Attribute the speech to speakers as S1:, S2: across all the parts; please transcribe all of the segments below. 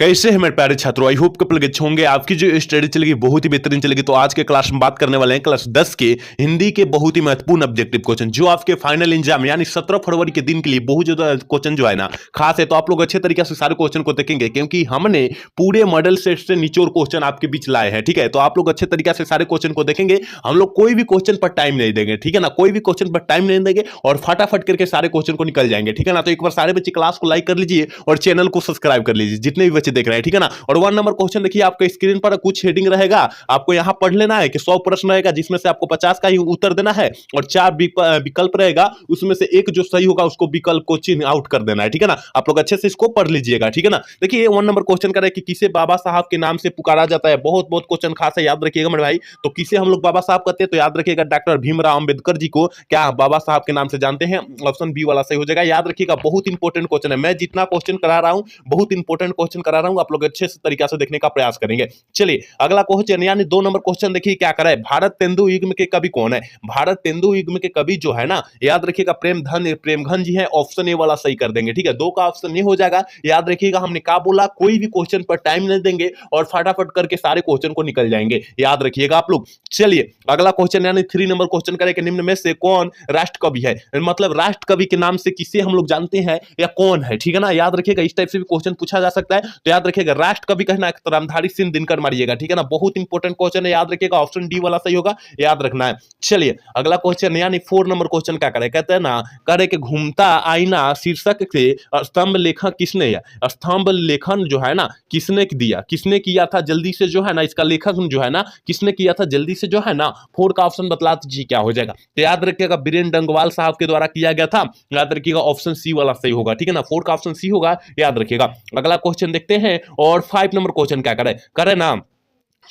S1: कैसे हैं मेरे प्यारे छात्रों। आई होप कपल अच्छे होंगे। आपकी जो स्टडी चलेगी बहुत ही बेहतरीन चलेगी। तो आज के क्लास में बात करने वाले हैं क्लास 10 के हिंदी के बहुत ही महत्वपूर्ण ऑब्जेक्टिव क्वेश्चन जो आपके फाइनल एग्जाम यानी 17 फरवरी के दिन के लिए बहुत ज्यादा क्वेश्चन जो है ना खास है। तो आप लोग अच्छे तरीके से सारे क्वेश्चन को देखेंगे क्योंकि हमने पूरे मॉडल सेट से निचोड़ क्वेश्चन आपके बीच लाए हैं। ठीक है, तो आप लोग अच्छे तरीके से सारे क्वेश्चन को देखेंगे। हम लोग कोई भी क्वेश्चन पर टाइम नहीं देंगे, ठीक है ना, कोई भी क्वेश्चन पर टाइम नहीं देंगे और फटाफट करके सारे क्वेश्चन को निकल जाएंगे। ठीक है ना, तो एक बार सारे बच्चे क्लास को लाइक कर लीजिए और चैनल को सब्सक्राइब कर लीजिए जितने भी बच्चे देख रहे हैं। ठीक है ना, और 1 नंबर क्वेश्चन देखिए आपके स्क्रीन पर कुछ हेडिंग रहेगा, आपको यहां पढ़ लेना है कि 100 प्रश्न रहेगा जिसमें से आपको 50 का ही उत्तर देना है और 4 विकल्प रहेगा, उसमें से एक जो सही होगा उसको विकल्प को चिन्ह आउट कर देना है। ठीक है ना, आप लोग अच्छे से इसको पढ़ लीजिएगा। ठीक है ना, देखिए 1 नंबर क्वेश्चन करे कि किसे बाबा साहब के नाम से पुकारा जाता है। बहुत बहुत क्वेश्चन खास है, याद रखिएगा मेरे भाई। तो किसे हम लोग बाबा साहब कहते हैं, तो याद रखिएगा डॉक्टर भीमराव अंबेडकर जी को क्या बाबा साहब के नाम से जानते हैं। ऑप्शन बी वाला सही हो जाएगा। याद रखिएगा बहुत इंपॉर्टेंट क्वेश्चन है। मैं जितना क्वेश्चन करा रहा हूं बहुत इंपॉर्टेंट क्वेश्चन करा रहा हूं, आप लोग अच्छे से तरीके से देखने का प्रयास करेंगे। चलिए अगला क्वेश्चन यानी 2 नंबर क्वेश्चन देखिए क्या करा है। भारत तेंदु युग्म के कवि कौन है। भारत तेंदु युग्म के कवि जो है ना, याद रखिएगा प्रेमघन जी हैं। ऑप्शन ए वाला सही कर देंगे। ठीक है, 2 का ऑप्शन ए हो जाएगा। याद रखिएगा हमने क्या बोला, कोई भी क्वेश्चन पर टाइम नहीं देंगे और फटाफट करके सारे क्वेश्चन को निकल जाएंगे, याद रखिएगा आप लोग। चलिए अगला क्वेश्चन यानी 3 नंबर क्वेश्चन करें कि निम्न में से कौन राष्ट्र कवि है, मतलब राष्ट्र कवि के नाम से किसे हम लोग जानते हैं या कौन है। ठीक है ना, याद रखिएगा इस टाइप से भी क्वेश्चन पूछा जा सकता है। तो याद रखिएगा राष्ट्र कवि कहना है रामधारी सिंह दिनकर मारिएगा। ठीक है ना, बहुत इंपॉर्टेंट क्वेश्चन है, याद रखिएगा। ऑप्शन डी वाला सही होगा, याद रखना है। चलिए अगला क्वेश्चन यानी 4 नंबर क्वेश्चन क्या करे, कहते हैं ना करे कि घूमता आईना शीर्षक से स्तंभ लेखन किसने या स्तंभ लेखन जो है ना किसने दिया, किसने किया था जल्दी से जो है ना, इसका लेखन जो है ना किसने किया था जल्दी से जो है ना। 4 का ऑप्शन बतला दीजिए क्या हो जाएगा। तो याद रखिएगा बीरेन डंगवाल साहब के द्वारा किया गया था। याद रखिएगा ऑप्शन सी वाला सही होगा। ठीक है ना, 4 का ऑप्शन सी होगा, याद रखिएगा। अगला क्वेश्चन देखते हैं और 5 नंबर क्वेश्चन क्या करे ना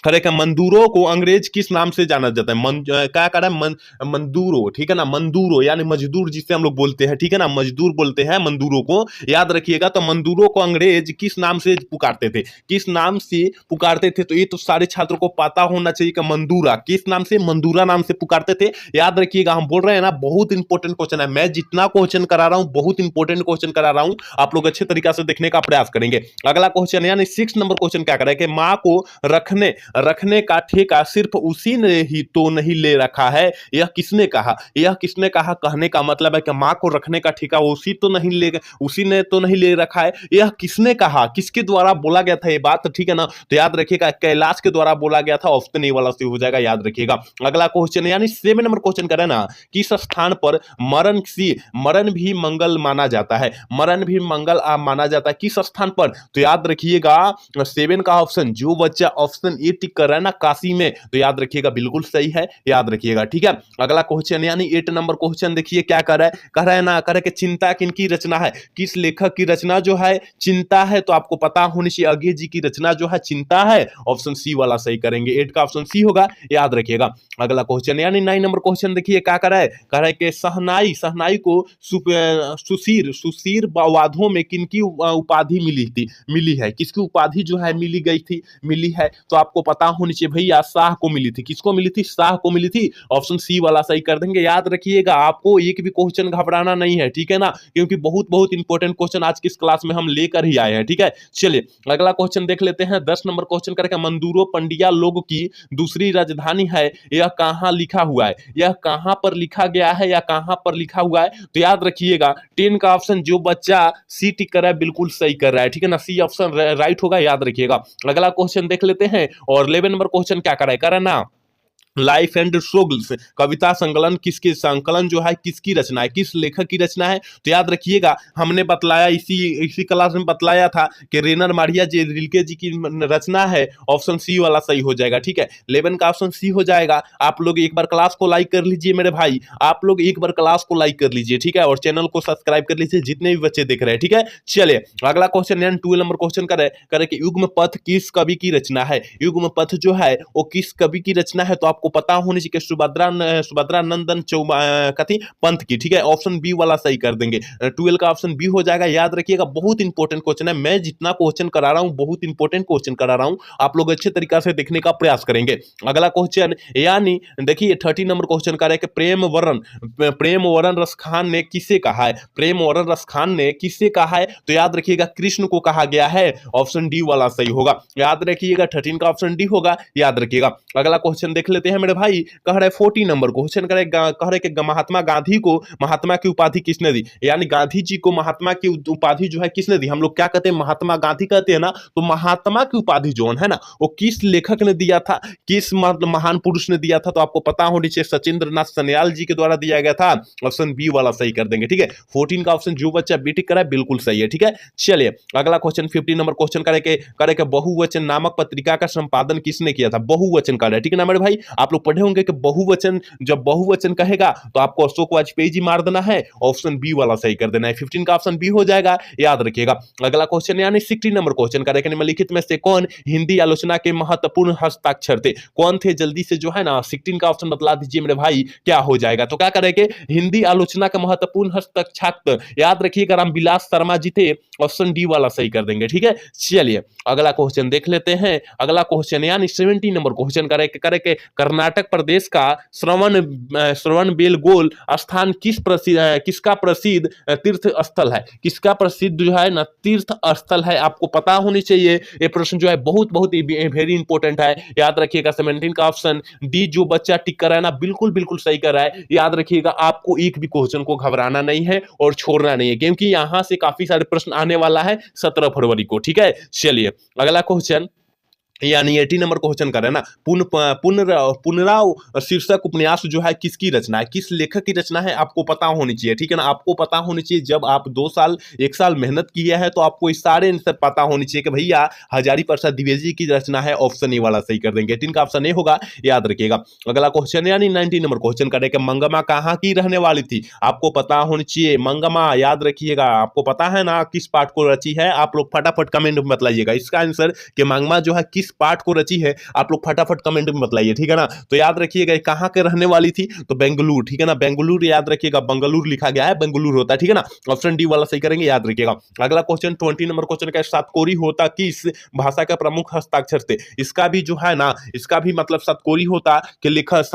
S1: करे का मंदूरों को अंग्रेज किस नाम से जाना जाता है। क्या करा मंदूरो। ठीक है ना, मंदूरो यानी मजदूर जिसे हम लोग बोलते हैं। ठीक है ना, मजदूर बोलते हैं मंदूरों को, याद रखिएगा। तो मंदूरों को अंग्रेज किस नाम से पुकारते थे, किस नाम से पुकारते थे। तो ये तो सारे छात्रों को पता होना चाहिए कि मंदूरा किस नाम से, मंदूरा नाम से पुकारते थे। याद रखिएगा, हम बोल रहे हैं ना बहुत इंपॉर्टेंट क्वेश्चन है। मैं जितना क्वेश्चन करा रहा हूं बहुत इंपॉर्टेंट क्वेश्चन करा रहा हूं, आप लोग अच्छे तरीके से देखने का प्रयास करेंगे। अगला क्वेश्चन यानी 6 नंबर क्वेश्चन क्या करें कि माँ को रखने का ठेका सिर्फ उसी ने ही तो नहीं ले रखा है, यह किसने कहा। यह किसने कहा कहने का मतलब है कि मां को रखने का ठेका उसी ने तो नहीं ले रखा है। यह किसने कहा, किसके द्वारा बोला गया था ये बात। ठीक है ना, तो याद रखिएगा कैलाश के द्वारा बोला गया था। ऑप्शन ए वाला सही हो जाएगा, याद रखिएगा। अगला क्वेश्चन यानी 7 नंबर क्वेश्चन करें ना, किस स्थान पर मरण भी मंगल माना जाता है। मरण भी मंगल माना जाता है किस स्थान पर। तो याद रखिएगा 7 का ऑप्शन जो बच्चा ऑप्शन ए टिक कर रहा है ना काशी में, तो याद रखिएगा बिल्कुल सही है, याद रखिएगा। ठीक है, अगला क्वेश्चन यानी 8 नंबर क्वेश्चन देखिए क्या कर रहा है ना, करे कि चिंता किनकी रचना है, किस लेखक की रचना जो है चिंता है। तो आपको पता होनी चाहिए अज्ञे जी की रचना जो है चिंता है। ऑप्शन सी वाला सही करेंगे, 8 का ऑप्शन सी होगा, याद रखिएगा। अगला क्वेश्चन यानी 9 नंबर क्वेश्चन देखिए क्या कर रहा है कि सहनाई को सुशीर वादों में किनकी उपाधि मिली है, किसकी उपाधि जो है मिली है। तो आपको पता होनी चाहिए भैया शाह को मिली थी। किसको मिली थी, शाह को मिली थी। ऑप्शन सी वाला सही कर देंगे, याद रखिएगा। आपको एक भी क्वेश्चन घबराना नहीं है, ठीक है ना, क्योंकि बहुत बहुत इंपॉर्टेंट क्वेश्चन आज की इस क्लास में हम लेकर ही आए हैं। ठीक है, चलिए अगला क्वेश्चन देख लेते हैं। 10 नंबर क्वेश्चन करके मंदूरो पंडिया लोग की दूसरी राजधानी है, यह कहां लिखा हुआ है, यह कहां पर लिखा गया है या कहां पर लिखा हुआ है। तो याद रखिएगा 10 का ऑप्शन जो बच्चा सी टिक कर रहा है बिल्कुल सही कर रहा है। ठीक है ना, सी ऑप्शन राइट होगा, याद रखिएगा। अगला क्वेश्चन देख लेते हैं और 11 नंबर क्वेश्चन क्या करे ना, लाइफ एंड स्ट्रगल्स कविता संकलन संकलन जो है किसकी रचना है, किस लेखक की रचना है। तो याद रखिएगा हमने बतलाया इसी क्लास में बतलाया था कि रेनर मारिया जी रिल्के जी की रचना है। ऑप्शन सी वाला सही हो जाएगा। ठीक है, 11 का ऑप्शन सी हो जाएगा। आप लोग एक बार क्लास को लाइक कर लीजिए मेरे भाई, आप लोग एक बार क्लास को लाइक कर लीजिए। ठीक है, और चैनल को सब्सक्राइब कर लीजिए जितने भी बच्चे देख रहे हैं। ठीक है, चलिए अगला क्वेश्चन यानी 12 नंबर क्वेश्चन करे कि युग्म पथ किस कवि की रचना है। युग्म पथ जो है वो किस कवि की रचना है। तो आपको आपको पता होनी चाहिए कि सुभद्रा नंदन कथी पंथ की, ठीक है, ऑप्शन बी वाला सही कर देंगे। 12 का ऑप्शन बी हो जाएगा। याद रखिएगा बहुत इंपॉर्टेंट क्वेश्चन है, मैं जितना क्वेश्चन करा रहा हूं बहुत इंपॉर्टेंट क्वेश्चन करा रहा हूं, आप लोग अच्छे तरीका से देखने का प्रयास करेंगे। अगला क्वेश्चन, यानी देखिए 30 नंबर क्वेश्चन का है कि प्रेम वरण रस खान ने किसे कहा है, प्रेम वरण रस खान ने किसे कहा है, तो याद रखिएगा कृष्ण को कहा गया है, ऑप्शन डी वाला सही होगा। याद रखिएगा 13 का ऑप्शन डी होगा, याद रखिएगा। अगला क्वेश्चन देख लेते हैं मेरे भाई, कह रहे 14 नंबर क्वेश्चन कह रहे कि महात्मा गांधी को महात्मा की उपाधि किसने दी, यानी गांधी जी को महात्मा की उपाधि जो है किसने दी। हम लोग क्या कहते हैं, महात्मा गांधी कहते हैं ना, तो महात्मा की उपाधि जो है ना वो किस लेखक ने दिया था, किस मतलब महान पुरुष ने दिया था, तो आपको पता होनी चाहिए सचिंद्र नाथ सन्याल जी के द्वारा दिया गया था, ऑप्शन बी वाला सही कर देंगे, ठीक है। 14 का ऑप्शन जो बच्चा बी टिक करा है बिल्कुल सही है, ठीक है। चलिए अगला क्वेश्चन 15 नंबर क्वेश्चन करे के बहुवचन नामक पत्रिका का संपादन किसने किया था, बहुवचन का है, ठीक है ना मेरे भाई। आप लोग पढ़े होंगे कि बहुवचन, जब बहुवचन कहेगा तो आपको अशोक वाजपेयी जी मार देना है, ऑप्शन बी वाला सही कर देना है। 15 का ऑप्शन बी हो जाएगा, याद रखिएगा। अगला क्वेश्चन यानी 16 नंबर क्वेश्चन का निम्नलिखित में से कौन हिंदी आलोचना के महत्वपूर्ण हस्ताक्षर थे, कौन थे, जल्दी से जो है ना 16 का ऑप्शन बतला दीजिए मेरे भाई, क्या हो जाएगा। तो क्या करेंगे, हिंदी आलोचना का महत्वपूर्ण हस्ताक्षर, याद रखिएगा रामविलास शर्मा जी थे, ऑप्शन डी वाला सही कर देंगे, ठीक है। चलिए अगला क्वेश्चन देख लेते हैं। अगला क्वेश्चन यानी 17 नंबर क्वेश्चन करे के कर्नाटक प्रदेश का श्रवण बेलगोल स्थान किसका प्रसिद्ध तीर्थ स्थल है, किसका प्रसिद्ध जो है ना तीर्थ स्थल है, आपको पता होनी चाहिए। ये प्रश्न जो है बहुत बहुत वेरी इंपॉर्टेंट है, याद रखिएगा। 17 का ऑप्शन डी जो बच्चा टिक कर रहा है ना बिल्कुल बिल्कुल सही कर रहा है। याद रखिएगा आपको एक भी क्वेश्चन को घबराना नहीं है और छोड़ना नहीं है, क्योंकि यहां से काफी सारे प्रश्न आने वाला है 17 फरवरी को, ठीक है। चलिए अगला क्वेश्चन यानी 80 नंबर क्वेश्चन कर रहे हैं ना, पुनराव शीर्षक उपन्यास जो है किसकी रचना है, किस लेखक की रचना है, आपको पता होनी चाहिए, ठीक है ना। आपको पता होनी चाहिए, जब आप 2 साल 1 साल मेहनत किया है तो आपको इस सारे आंसर पता होनी चाहिए कि भैया हजारी प्रसाद द्विवेदी की रचना है, ऑप्शन ए वाला सही कर देंगे। 18 का ऑप्शन ए होगा, याद रखिएगा। अगला क्वेश्चन यानी 90 नंबर क्वेश्चन करें कि मंगमा कहाँ की रहने वाली थी, आपको पता होनी चाहिए। मंगमा याद रखिएगा, आपको पता है ना किस पाठ को रची है, आप लोग फटाफट कमेंट में बताइएगा इसका आंसर कि मंगमा जो है किस पाठ को रची है, आप लोग फटाफट कमेंट में बताइए, ठीक है ना। तो याद रखिएगा कहां के रहने वाली थी, तो बेंगलुरु, ठीक है ना, बेंगलुरु याद रखिएगा, बंगलुरु लिखा गया है, बेंगलुरु होता है, ठीक है ना। ऑप्शन डी वाला सही करेंगे, याद रखिएगा। अगला क्वेश्चन 20 नंबर क्वेश्चन का सातकोरी होता किस भाषा का प्रमुख हस्ताक्षर थे, इसका भी जो है ना, इसका भी मतलब सातकोरी होता कि लेखक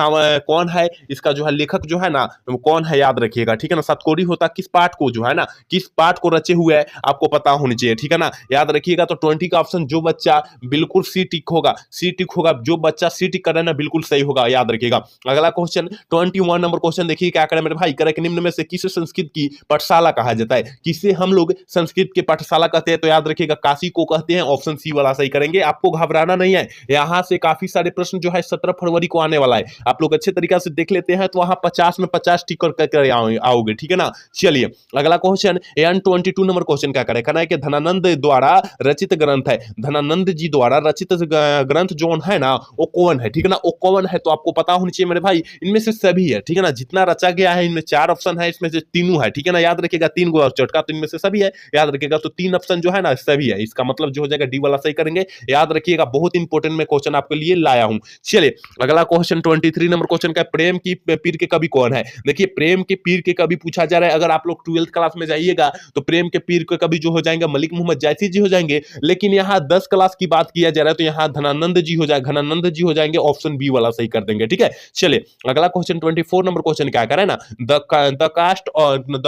S1: कौन है, इसका जो है लेखक जो है ना कौन है, याद रखिएगा, ठीक है ना। सातकोरी होता किस पाठ को जो है ना, किस पाठ को रचे हुए है, आपको पता होनी चाहिए, ठीक है ना, याद रखिएगा। तो 20 का ऑप्शन जो बच्चा बिल्कुल सी टिक होगा, सी टिक होगा, जो बच्चा सी टिक कर रहा है ना बिल्कुल सही होगा, याद रखिएगा। अगला क्वेश्चन 21 नंबर क्वेश्चन देखिए क्या करें मेरे भाई, करे कि निम्न में से किसे संस्कृत की पाठशाला कहा जाता है, किसे हम लोग संस्कृत की पाठशाला कहते हैं, तो याद रखिएगा काशी को कहते हैं, ऑप्शन सी वाला सही करेंगे। आपको घबराना नहीं है, यहां से काफी सारे प्रश्न जो है 17 फरवरी को आने वाला है, आप लोग अच्छे तरीके से देख लेते हैं तो वहां 50 में 50 टिक कर आओगे, ठीक है ना। चलिए अगला क्वेश्चन 22 नंबर क्वेश्चन क्या करें, कहना है कि धनानंद द्वारा रचित ग्रंथ है, धनानंद जी द्वारा रचित ग्रंथ जो है ना वो कौन है, ठीक है ना, वो कौन है, तो आपको पता होनी चाहिए मेरे भाई, इनमें से सभी है, ठीक है ना, जितना रचा गया है इनमें 4 ऑप्शन है, इसमें से तीनों है, ठीक है ना, याद रखिएगा। 3 गो चटका तो इनमें से सभी है, याद रखिएगा। तो 3 ऑप्शन जो है ना सभी है, इसका मतलब जो हो जाएगा डी वाला सही करेंगे, याद रखिएगा। बहुत इंपॉर्टेंट मैं क्वेश्चन आपके लिए लाया हूं। चलिए अगला क्वेश्चन 23 नंबर क्वेश्चन का, प्रेम की पीर के कवि कौन है, देखिए प्रेम के पीर के कवि पूछा जा रहा है। अगर आप लोग 12th क्लास में जाइएगा तो प्रेम के पीर के कवि जो हो जाएंगे मलिक मोहम्मद जायसी जी हो जाएंगे, लेकिन यहाँ 10 क्लास की बात किया जा रहा है तो यहाँ धनानंद जी हो जाएगा, घनानंद जी हो जाएंगे, ऑप्शन बी वाला सही कर देंगे, ठीक है। चलिए अगला क्वेश्चन 24 नंबर क्वेश्चन क्या करें ना, the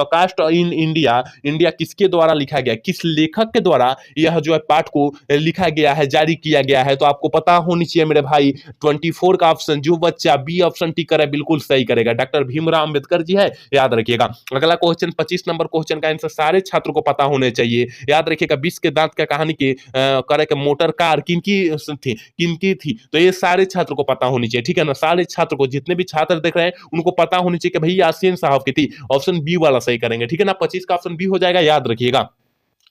S1: caste in India, India किसके द्वारा लिखा गया, किस लेखक के द्वारा यह जो है पाठ को लिखा गया है, जारी किया गया है, तो आपको पता होनी चाहिए मेरे भाई। 24 का ऑप्शन जो बच्चा बी ऑप्शन टिक करे बिल्कुल सही करेगा, डॉक्टर भीमराव अंबेडकर जी है, याद रखिएगा। अगला क्वेश्चन 25 नंबर क्वेश्चन का आंसर सारे छात्रों को पता होने चाहिए, याद रखिएगा। 20 के दांत का कहानी के करे के मोटर कार किनकी थी, तो ये सारे छात्र को पता होनी चाहिए, ठीक है ना, सारे छात्र को, जितने भी छात्र देख रहे हैं उनको पता होनी चाहिए कि भैया यासीन साहब की थी, ऑप्शन बी वाला सही करेंगे, ठीक है ना। 25 का ऑप्शन बी हो जाएगा, याद रखिएगा।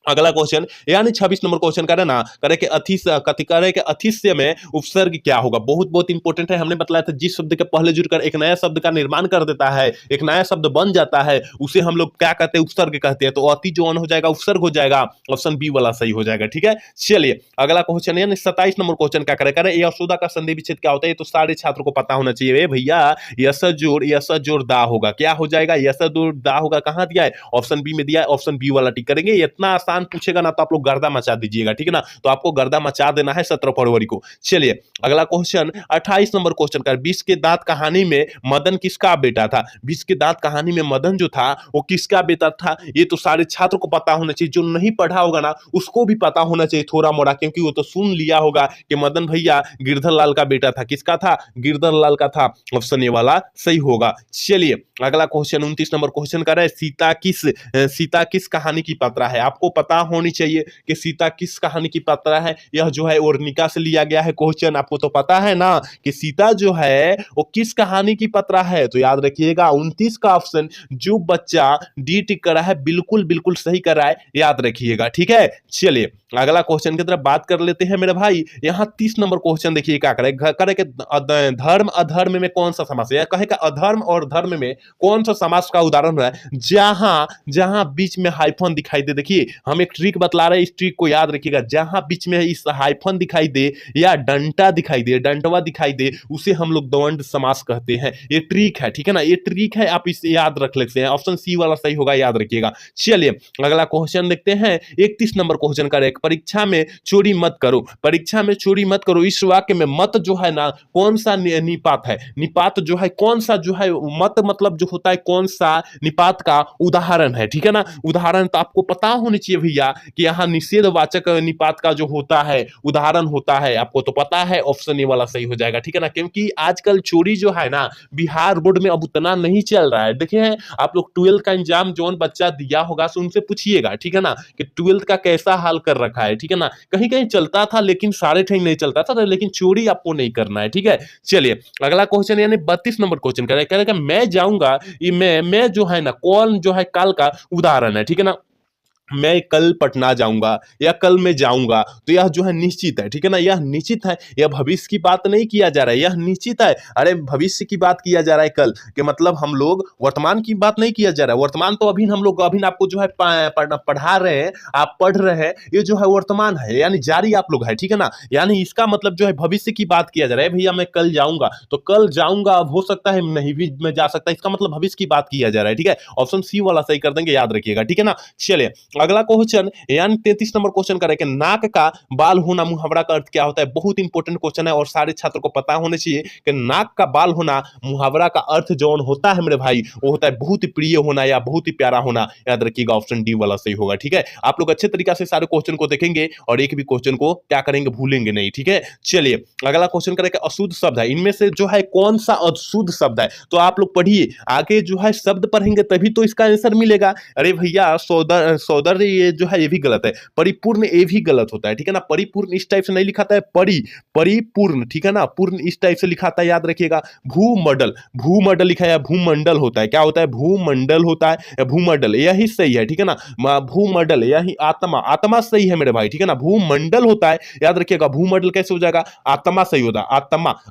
S1: अगला क्वेश्चन यानी 26 नंबर क्वेश्चन करे ना, करे के अथिस कथि करे के अथिस्य में उपसर्ग क्या होगा। बहुत बहुत इंपॉर्टेंट है। हमने बताया था जिस शब्द के पहले जुड़कर एक नया शब्द का निर्माण कर देता है, एक नया शब्द बन जाता है, उसे हम लोग क्या कहते हैं, उपसर्ग कहते हैं। तो अति जो अन हो जाएगा उपसर्ग हो जाएगा, ऑप्शन बी वाला सही हो जाएगा। ठीक है, चलिए अगला क्वेश्चन यानी 27 नंबर क्वेश्चन क्या करे, करे यशोदा का संधि विच्छेद क्या होता है। ये तो सारे छात्रों को पता होना चाहिए। ए भैया यस जोड़ दा होगा, क्या हो जाएगा, यस जोड़ दा होगा। कहां दिया है, ऑप्शन बी में दिया है, ऑप्शन बी वाला टिक करेंगे। इतना आसान पूछेगा ना तो आप लोग गर्दा मचा दीजिएगा, ठीक है ना। तो आपको गर्दा मचा देना है 17 फरवरी को। चलिए अगला क्वेश्चन 28 नंबर क्वेश्चन का, 20 के दांत कहानी में मदन किसका बेटा था। 20 के दांत कहानी में मदन जो था वो किसका बेटा था। ये तो सारे छात्र को पता होना चाहिए। जो नहीं पढ़ा होगा ना उसको भी पता होना चाहिए थोड़ा मोड़ा, क्योंकि वो तो सुन लिया होगा कि मदन भैया गिरधर लाल का बेटा था। किसका था, गिरधर लाल का था। ऑप्शन ए वाला सही होगा। चलिए अगला क्वेश्चन 29 नंबर क्वेश्चन कर रहे हैं सीता किस कहानी की पात्रा है। आपको पता होनी चाहिए कि सीता किस कहानी की पात्रा है। यह जो है ओरनिका से लिया गया है क्वेश्चन। आपको तो पता है ना कि सीता जो है वो किस कहानी की पात्रा है। तो याद रखिएगा 29 का ऑप्शन जो बच्चा डी टिक कर रहा है बिल्कुल बिल्कुल सही कर रहा है, याद रखिएगा। ठीक है, चलिए अगला क्वेश्चन की तरफ बात कर लेते हैं मेरे भाई। यहाँ 30 नंबर क्वेश्चन देखिए क्या करे, करे के धर्म अधर्म में कौन सा समास है। कहे का अधर्म और धर्म में कौन सा समास का उदाहरण है। जहां जहां बीच में हाइफन दिखाई दे, देखिए हम एक ट्रिक बतला रहे हैं, इस ट्रिक को याद रखिएगा। जहां बीच में इस हाइफन दिखाई दे या डंटा दिखाई दे, डंटवा दिखाई दे, उसे हम लोग द्वंद्व समास कहते हैं। ये ट्रिक है, ठीक है ना, ये ट्रिक है, आप इसे याद रख लेते हैं। ऑप्शन सी वाला सही होगा, याद रखिएगा। चलिए अगला क्वेश्चन देखते हैं 31 नंबर क्वेश्चन का। परीक्षा में चोरी मत करो, परीक्षा में चोरी मत करो। इस वाक्य में मत जो है ना कौन सा निपात है। निपात जो है कौन सा जो है, मत मतलब जो होता है कौन सा निपात का उदाहरण है, ठीक है ना। उदाहरण तो आपको पता होनी चाहिए भैया कि यहाँ निषेधवाचक निपात का जो होता है उदाहरण होता है, आपको तो पता है। ऑप्शन ए वाला सही हो जाएगा, ठीक है ना। क्योंकि आजकल चोरी जो है ना बिहार बोर्ड में अब उतना नहीं चल रहा है। देखिए आप लोग 12th का एग्जाम जो बच्चा दिया होगा तो उनसे पूछिएगा, ठीक है ना, कि 12th का कैसा हाल कर रखा है, ठीक है ना। कहीं कहीं चलता था लेकिन सारे टाइम नहीं चलता था, लेकिन चोरी आपको नहीं करना है, ठीक है। चलिए अगला क्वेश्चन यानी 32 नंबर क्वेश्चन करेगा मैं जाऊंगा, ये मैं जो है ना कौन जो है काल का उदाहरण है, ठीक है ना। मैं कल पटना जाऊंगा या कल मैं जाऊंगा, तो यह जो है निश्चित है, ठीक है ना। यह निश्चित है, यह भविष्य की बात नहीं किया जा रहा है, यह निश्चित है। अरे भविष्य की बात किया जा रहा है कल के मतलब हम लोग वर्तमान की बात नहीं किया जा रहा है। वर्तमान तो अभी हम लोग अभी आपको जो है पढ़ा रहे हैं, आप पढ़ रहे हैं, ये जो है वर्तमान है यानी जारी आप लोग है, ठीक है ना। यानी इसका मतलब जो है भविष्य की बात किया जा रहा है। भैया मैं कल जाऊंगा, तो कल जाऊंगा अब हो सकता है नहीं भी मैं जा सकता है, इसका मतलब भविष्य की बात किया जा रहा है, ठीक है। ऑप्शन सी वाला सही कर देंगे, याद रखिएगा, ठीक है ना। चलिए अगला क्वेश्चन यानी 33 नंबर क्वेश्चन करेंगे नाक का बाल होना मुहावरा का अर्थ क्या होता है। बहुत इंपॉर्टेंट क्वेश्चन है और सारे छात्रों को पता होना चाहिए कि नाक का बाल होना मुहावरा का अर्थ जो होता है मेरे भाई वो होता है बहुत ही प्रिय होना या बहुत ही प्यारा होना। याद रखिएगा ऑप्शन डी वाला सही होगा, ठीक है। आप लोग अच्छे तरीके से सारे क्वेश्चन को देखेंगे और एक भी क्वेश्चन को क्या करेंगे भूलेंगे नहीं, ठीक है। चलिए अगला क्वेश्चन करेंगे अशुद्ध शब्द है, इनमें से जो है कौन सा अशुद्ध शब्द है। तो आप लोग पढ़िए आगे जो है शब्द पढ़ेंगे तभी तो इसका आंसर मिलेगा। अरे भैया सौदर ये जो है ये भी गलत है, परिपूर्ण ये भी गलत होता है, ठीक है ना। परिपूर्ण इस टाइप से नहीं लिखाता है, परिपूर्ण, ठीक है ना, पूर्ण इस टाइप से लिखाता है, याद रखिएगा। भूमंडल लिखा है, भूमंडल होता है, क्या होता है, भूमंडल होता है या भूमंडल, यही सही है, ठीक है ना। भूमंडल यही आत्मा सही है मेरे भाई, ठीक है ना। भूमंडल होता है, याद रखिएगा। भूमंडल कैसे हो जाएगा, आत्मा सही होता है,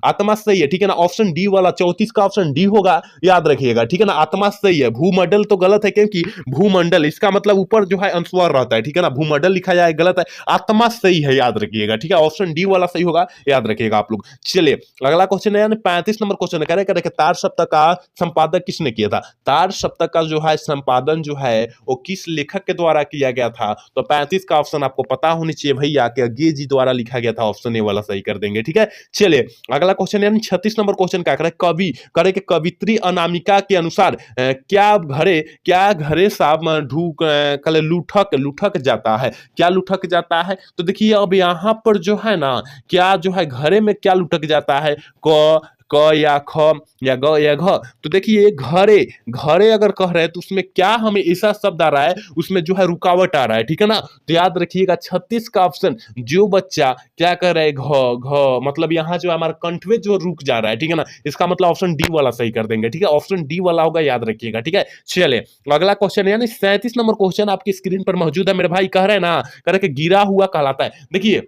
S1: आत्मा सही है, ठीक है ना। ऑप्शन डी वाला 34 का ऑप्शन डी होगा, याद रखिएगा, ठीक है ना। आत्मा सही है, भूमंडल तो गलत है क्योंकि भूमंडल इसका मतलब ऊपर जो है अनुस्वार रहता है, ठीक है ना। भूमंडल लिखा जाए गलत है, आत्मा सही है, याद रखिएगा, ठीक है। ऑप्शन डी वाला सही होगा, याद रखिएगा आप लोग। चलिए अगला क्वेश्चन है यानी 35 नंबर क्वेश्चन है, करे तार सप्तक का संपादक किसने किया था। तार सप्तक का जो है संपादन जो है वो किस लेखक के द्वारा किया गया था। तो 35 का ऑप्शन आपको पता होनी चाहिए भैया कि गे जी द्वारा लिखा गया था, ऑप्शन ए वाला सही कर देंगे, ठीक है। चलिए अगला क्वेश्चन यानी 36 नंबर क्वेश्चन क्या करे, कवि करे कि कवित्री अनामिका के अनुसार क्या घरे साहब ढूक कल लुठक जाता है, क्या लुठक जाता है। तो देखिए अब यहाँ पर जो है ना क्या जो है घरे में क्या लुठक जाता है, क क या ख या ग या घ, तो देखिए घरे, घरे अगर कह रहे हैं तो उसमें क्या हमें ऐसा शब्द आ रहा है, उसमें जो है रुकावट आ रहा है, ठीक है ना। तो याद रखिएगा 36 का ऑप्शन, जो बच्चा क्या कर रहा है, घ घ, मतलब यहाँ जो हमारा कंठवे जो रुक जा रहा है, ठीक है ना, इसका मतलब ऑप्शन डी वाला सही कर देंगे, ठीक है, ऑप्शन डी वाला होगा, याद रखिएगा, ठीक है। चलिए अगला क्वेश्चन यानी 37 नंबर क्वेश्चन आपकी स्क्रीन पर मौजूद है मेरे भाई। कह रहे हैं ना, कह रहे कि गिरा हुआ कहलाता है। देखिए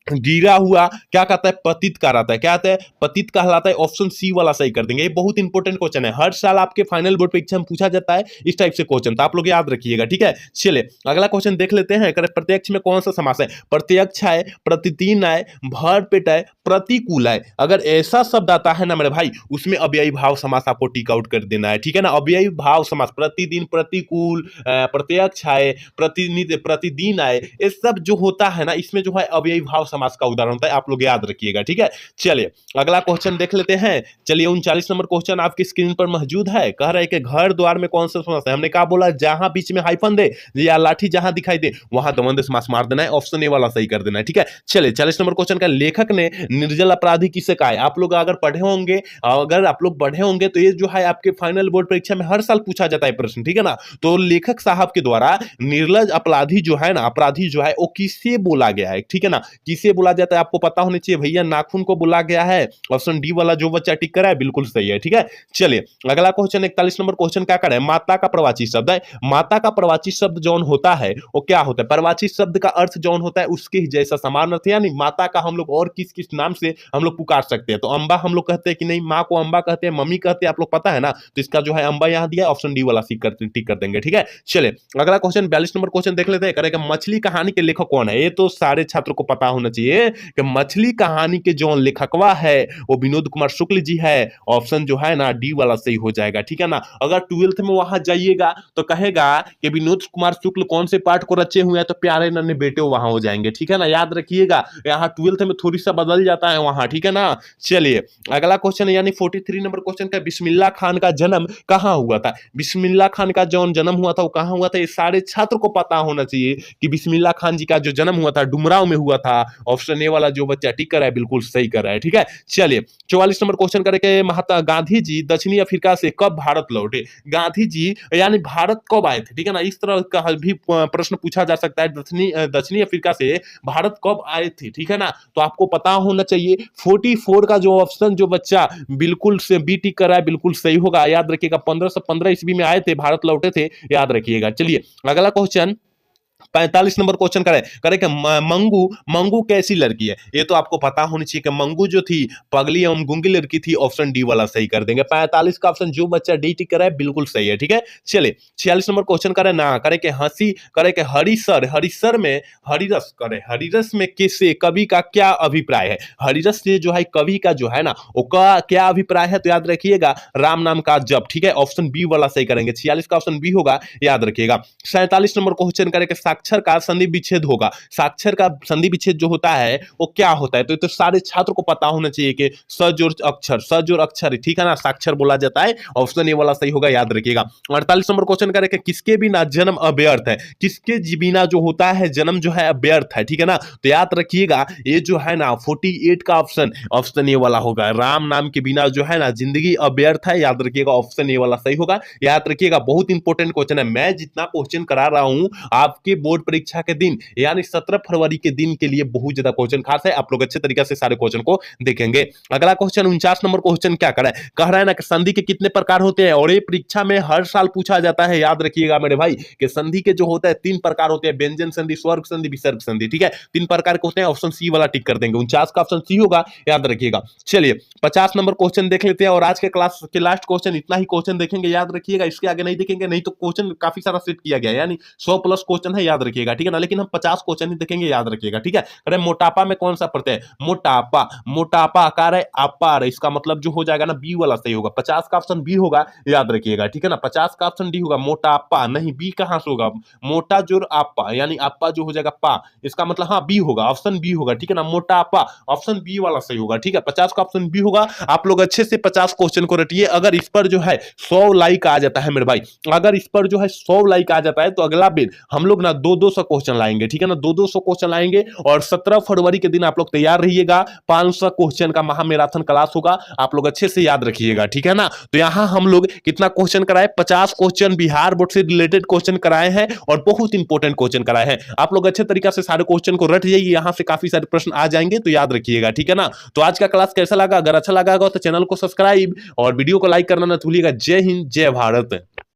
S1: गिरा हुआ क्या कहता है, पतित कहलाता है। क्या आता है, पतित कहलाता है। ऑप्शन सी वाला सही कर देंगे। ये बहुत इंपॉर्टेंट क्वेश्चन है, हर साल आपके फाइनल बोर्ड परीक्षा में पूछा जाता है इस टाइप से क्वेश्चन, तो आप लोग याद रखिएगा, ठीक है। चलिए अगला क्वेश्चन देख लेते हैं। प्रत्यक्ष में कौन सा समास है, प्रत्यक्ष है, प्रतितीन है, भरपेट है, प्रतिकूल है। अगर ऐसा शब्द आता है ना मेरे भाई, उसमें अव्ययी भाव समास आपको टिक आउट कर देना है, ठीक है ना। अव्ययी भाव समास, प्रतिदिन, प्रतिकूल, प्रत्यक्ष है, प्रतिदिन है, ये सब जो होता है ना, इसमें जो है अव्ययी भाव समास का उदाहरण होता है, आप लोग याद रखिएगा, ठीक है। चलिए अगला क्वेश्चन देख लेते हैं। चलिए 39 नंबर क्वेश्चन आपकी स्क्रीन पर मौजूद है। कह रहा है कि घर द्वार में कौन सा समास है। हमने कहा बोला, जहां बीच में हाइफन दे या लाठी जहां दिखाई दे वहां द्वंद्व समास मार देना है, ऑप्शन ए वाला सही कर देना है, ठीक है। चलिए 40 नंबर क्वेश्चन का, लेखक ने निर्जल अपराधी किसे कहा है। आप लोग अगर पढ़े होंगे, अगर आप लोग पढ़े होंगे तो ये जो है आपके फाइनल बोर्ड परीक्षा में हर साल पूछा जाता है प्रश्न, ठीक है ना। तो लेखक साहब के द्वारा निर्लज अपराधी जो है ना, अपराधी जो है वो किसे बोला गया है, ठीक है ना। किसे बोला जाता है आपको पता होना चाहिए भैया, नाखून को बोला गया है। ऑप्शन डी वाला जो बच्चा टिक करा है बिल्कुल सही है, ठीक है। चलिए अगला क्वेश्चन 41 नंबर क्वेश्चन क्या करे, माता का प्रवाची शब्द है। माता का प्रवाची शब्द जौन होता है वो क्या होता है, प्रवाची शब्द का अर्थ जौन होता है उसके ही जैसा समान अर्थ, यानी माता का हम लोग और किस किस नाम से हम लोग पुकार सकते हैं। तो अंबा हम लोग कहते हैं कि नहीं, माँ को अंबा कहते हैं, मम्मी कहते हैं, आप लोग पता है ना। तो इसका जो है अंबा यहाँ दिया, ऑप्शन डी वाला टिक कर देंगे, ठीक है। चलिए अगला क्वेश्चन 42 नंबर क्वेश्चन देख लेते हैं। करेगा मछली कहानी के लेखक कौन है। ये तो सारे छात्रों को पता होना चाहिए कि मछली कहानी के जो लेखकवा है वो विनोद कुमार शुक्ल जी है। ऑप्शन जो है ना डी वाला सही हो जाएगा, ठीक है ना। अगर 12th में वहां जाइएगा तो कहेगा कि विनोद कुमार शुक्ल कौन से पाठ को रचे हुए हैं, तो प्यारे नन्हे बेटे वहां हो जाएंगे, ठीक है ना, याद रखिएगा। यहाँ 12th में थोड़ी सा बदल जाता है वहां, ठीक है ना। चलिए अगला क्वेश्चन यानी 43 नंबर क्वेश्चन का, बिस्मिल्लाह खान का जन्म कहां हुआ था। बिस्मिल्लाह खान का जो जन्म हुआ था वो कहां हुआ था, ये सारे छात्र को पता होना चाहिए कि बिस्मिल्लाह खान जी का जो जन्म हुआ था डुमराव में हुआ था। ऑप्शन ए वाला जो बच्चा टिक कर रहा है बिल्कुल सही कर रहा है, ठीक है। चलिए 44 नंबर क्वेश्चन करेंगे, महात्मा गांधी जी दक्षिणी अफ्रीका से कब भारत लौटे। गांधी जी यानी भारत कब आए थे, ठीक है ना, इस तरह का भी प्रश्न पूछा जा सकता है। दक्षिणी अफ्रीका से भारत कब आए थे, ठीक है ना। तो आपको पता होना चाहिए 44 का जो ऑप्शन जो बच्चा बिल्कुल से बी टिक कर रहा है बिल्कुल सही होगा, याद रखिएगा। 1515 ईस्वी में आए थे, भारत लौटे थे, याद रखिएगा। चलिए अगला क्वेश्चन 45 नंबर क्वेश्चन करे कि मंगू, मंगू कैसी लड़की है। ये तो आपको पता होनी चाहिए कि मंगू जो थी पगली एवं गूंगी लड़की थी। ऑप्शन डी वाला सही कर देंगे। 45 का ऑप्शन जो बच्चा डी टिक करे बिल्कुल सही है, ठीक है। चलिए 46 नंबर क्वेश्चन करे ना, करे कि हंसी, करे कि हरिसर, हरिसर में हरिरस करे, हरिरस में किससे कवि का क्या अभिप्राय है। हरिरस से जो है कवि का जो है ना वो का क्या अभिप्राय है, तो याद रखिएगा राम नाम का जप, ठीक है। ऑप्शन बी वाला सही करेंगे। 46 का ऑप्शन बी होगा, याद रखिएगा। 47 नंबर क्वेश्चन करे कि साक्षर का संधि विच्छेद होगा। साक्षर का संधि विच्छेद जो होता है वो क्या होता है, तो सारे छात्र को पता होना चाहिए कि सजोर अक्षर, सजोर अक्षर, ठीक है ना, साक्षर बोला जाता है। ऑप्शन ए वाला सही होगा, याद रखिएगा। 48 नंबर क्वेश्चन करे कि किसके बिना जन्म अव्यर्थ है। किसके बिना जो होता है जन्म जो है अव्यर्थ है, ठीक है ना। तो याद रखिएगा ये जो है ना 48 का ऑप्शन, ऑप्शन ए वाला होगा। राम नाम के बिना जो है ना जिंदगी अव्यर्थ है, याद रखिएगा। ऑप्शन ए वाला सही होगा, याद रखिएगा। बहुत इंपॉर्टेंट क्वेश्चन है। मैं जितना क्वेश्चन करा रहा हूं आपके बोर्ड परीक्षा के दिन यानी 17 फरवरी के दिन के लिए बहुत ज्यादा क्वेश्चन खास है। आप लोग अच्छे तरीके से सारे क्वेश्चन को देखेंगे। अगला क्वेश्चन 49 नंबर क्वेश्चन क्या कर रहा है, कह रहा है ना कि संधि के कितने प्रकार होते हैं, और ये परीक्षा में हर साल पूछा जाता है। याद रखिएगा मेरे भाई कि संधि के जो होता है 3 प्रकार होते हैं, व्यंजन संधि, स्वर्ग संधि, विसर्ग संधि, ठीक है। 3 प्रकार के होते हैं। ऑप्शन सी वाला टिक कर देंगे। 49 का ऑप्शन सी होगा, याद रखिएगा। चलिए 50 नंबर क्वेश्चन देख लेते हैं, और आज के क्लास के लास्ट क्वेश्चन इतना ही क्वेश्चन देखेंगे, याद रखिएगा। इसके आगे नहीं देखेंगे, नहीं तो क्वेश्चन काफी सारा सेट किया गया है, यानी 100 प्लस क्वेश्चन है, याद रखिएगा, ठीक है ना। लेकिन हम 50 क्वेश्चन ही देखेंगे, याद रखिएगा, ठीक है। अरे मोटापा में कौन सा प्रत्यय, मोटापा, मोटापा आकार है अपार, इसका मतलब जो हो जाएगा ना बी वाला सही होगा। 50 का ऑप्शन बी होगा, याद रखिएगा, ठीक है ना। 50 का ऑप्शन डी होगा, मोटापा नहीं, बी कहां से होगा, मोटा जोर आपा, यानी आपा जो हो जाएगा पा, इसका मतलब हाँ बी होगा, ऑप्शन बी होगा, ठीक है ना। मोटापा ऑप्शन बी वाला सही होगा, ठीक है। 50 का ऑप्शन बी होगा। आप लोग अच्छे से 50 क्वेश्चन को रटिए। अगर इस पर जो है 100 लाइक आ जाता है मेरे भाई, अगर इस पर जो है 100 लाइक आ जाता है तो अगला दिन हम लोग ना दो सौ क्वेश्चन लाएंगे, ठीक है ना, दो सौ क्वेश्चन लाएंगे और 17 फरवरी के दिन आप लोग तैयार रहिएगा। 500 क्वेश्चन का महामैराथन क्लास होगा, आप लोग अच्छे से याद रखिएगा, ठीक है ना। तो यहां हम लोग कितना क्वेश्चन कराए, 50 क्वेश्चन बिहार बोर्ड से रिलेटेड क्वेश्चन कराए हैं और बहुत इंपॉर्टेंट क्वेश्चन कराए हैं। आप लोग अच्छे तरीके से सारे क्वेश्चन को रट जाइए, यहां से काफी सारे प्रश्न आ जाएंगे, तो याद रखिएगा, ठीक है ना। तो आज का क्लास कैसा लगा, अगर अच्छा लगा तो चैनल को सब्सक्राइब और वीडियो को लाइक करना ना भूलिएगा। जय हिंद, जय भारत।